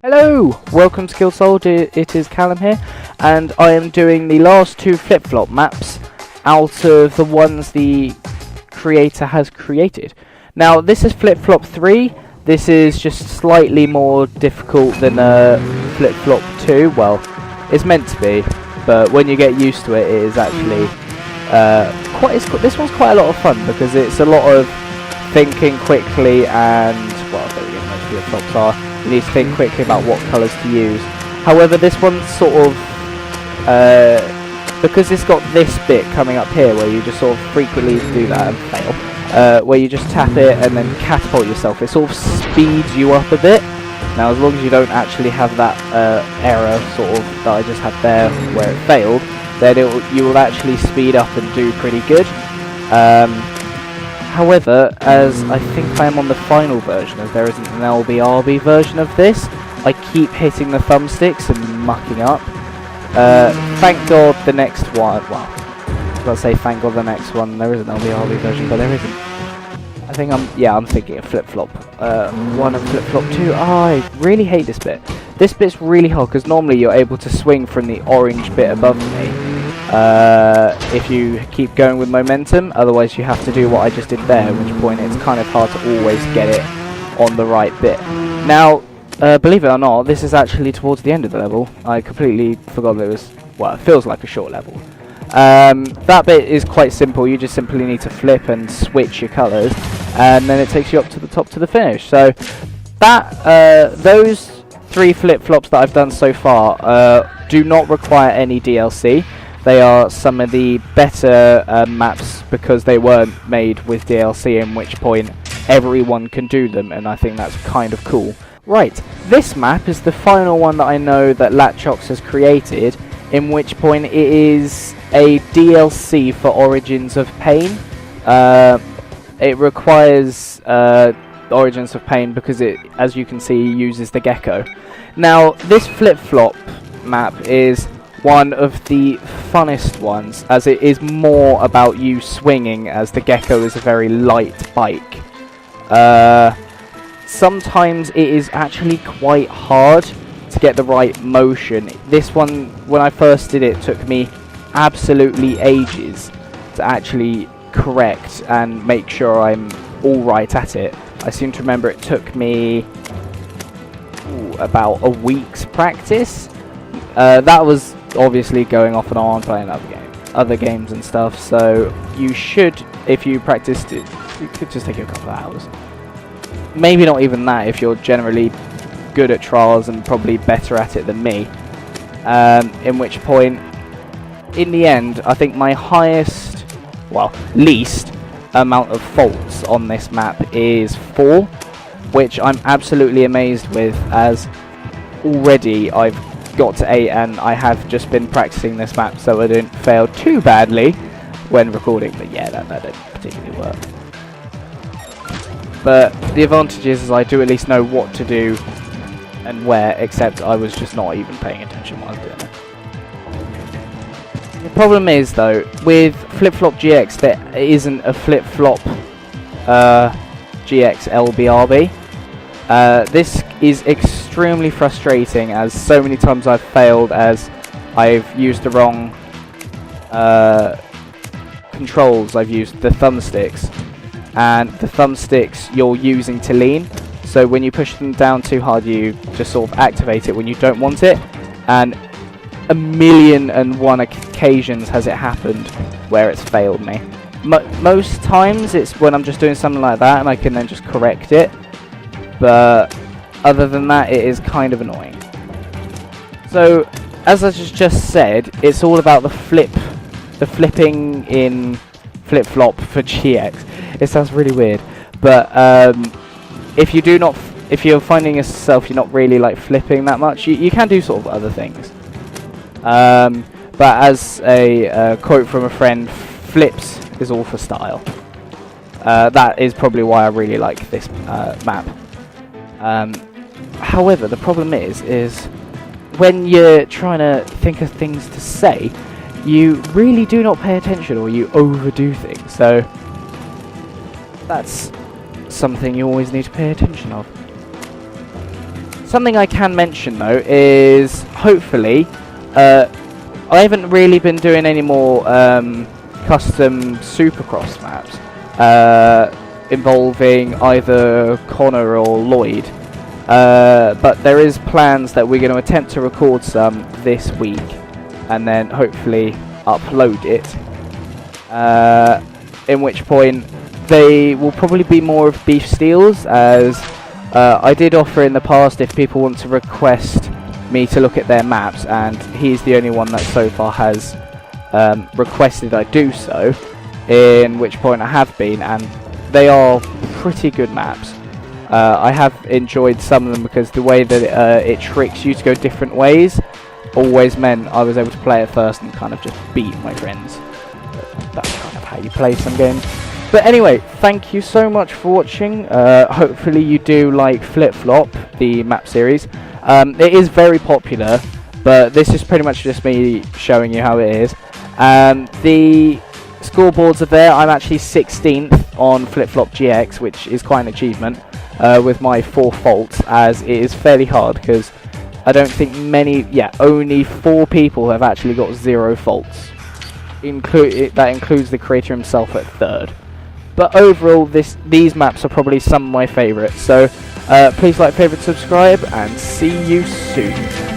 Hello! Welcome to SkilledSouls, it is Callum here, and I am doing the last two flip-flop maps out of the ones the creator has created. Now, this is flip-flop 3, this is just slightly more difficult than flip-flop 2, well, it's meant to be, but when you get used to it, it is actually this one's quite a lot of fun, because it's a lot of thinking quickly and, well, there we go, most flip-flops are. You need to think quickly about what colours to use. However, this one's sort of, because it's got this bit coming up here where you just sort of frequently do that and fail, where you just tap it and then catapult yourself, it sort of speeds you up a bit. Now, as long as you don't actually have that error sort of that I just had there where it failed, then you will actually speed up and do pretty good. However, as I think I am on the final version, as there isn't an LBRB version of this, I keep hitting the thumbsticks and mucking up. Thank God the next one, well, I was about to say thank God the next one, there is an LBRB version, but there isn't. I think I'm thinking of flip-flop 1 and flip-flop 2. Oh, I really hate this bit. This bit's really hard, because normally you're able to swing from the orange bit above me. If you keep going with momentum, otherwise you have to do what I just did there, at which point it's kind of hard to always get it on the right bit. Now, believe it or not, this is actually towards the end of the level. I completely forgot that it was, well, it feels like a short level. That bit is quite simple, you just simply need to flip and switch your colours, and then it takes you up to the top to the finish. So, those 3 flip-flops that I've done so far do not require any DLC. They are some of the better maps because they weren't made with DLC, in which point everyone can do them, and I think that's kind of cool. Right, this map is the final one that I know that Latchox has created, in which point it is a DLC for Origins of Pain. It requires Origins of Pain because it, as you can see, uses the gecko. Now, this flip-flop map is one of the funnest ones, as it is more about you swinging, as the gecko is a very light bike. Sometimes it is actually quite hard to get the right motion. This one, when I first did it, took me absolutely ages to actually correct and make sure I'm alright at it. I seem to remember it took me about a week's practice. That was obviously going off and on playing other games and stuff, so you should, if you practiced it, it could just take you a couple of hours. Maybe not even that if you're generally good at trials and probably better at it than me. In which point, in the end, I think my least amount of faults on this map is 4, which I'm absolutely amazed with, as already I've got to 8 and I have just been practicing this map so I didn't fail too badly when recording, but yeah, that didn't particularly work. But the advantage is I do at least know what to do and where, except I was just not even paying attention while I was doing it. The problem is, though, with Flip-Flop GX there isn't a Flip-Flop GX LBRB. This is extremely frustrating, as so many times I've failed as I've used the wrong controls. I've used the thumbsticks, and the thumbsticks you're using to lean, so when you push them down too hard you just sort of activate it when you don't want it, and 1,000,001 occasions has it happened where it's failed me. Most times it's when I'm just doing something like that and I can then just correct it, but other than that it is kind of annoying. So, as I just said, it's all about the flipping in flip-flop for GX. It sounds really weird, but if you're finding yourself you're not really like flipping that much, you can do sort of other things. But as a quote from a friend, flips is all for style. That is probably why I really like this map. However, the problem is when you're trying to think of things to say, you really do not pay attention, or you overdo things. So that's something you always need to pay attention of. Something I can mention though is hopefully I haven't really been doing any more custom Supercross maps involving either Connor or Lloyd, but there is plans that we're going to attempt to record some this week and then hopefully upload it, in which point they will probably be more of beef steals, as I did offer in the past if people want to request me to look at their maps, and he's the only one that so far has requested I do so, in which point I have been, and they are pretty good maps. I have enjoyed some of them because the way that it tricks you to go different ways always meant I was able to play it first and kind of just beat my friends. That's kind of how you play some games. But anyway, thank you so much for watching. Hopefully you do like Flip Flop, the map series. It is very popular, but this is pretty much just me showing you how it is. The scoreboards are there. I'm actually 16th on Flip Flop GX, which is quite an achievement, with my 4 faults, as it is fairly hard because I don't think only 4 people have actually got 0 faults. That includes the creator himself at 3rd. But overall, these maps are probably some of my favourites. So please like, favourite, subscribe, and see you soon.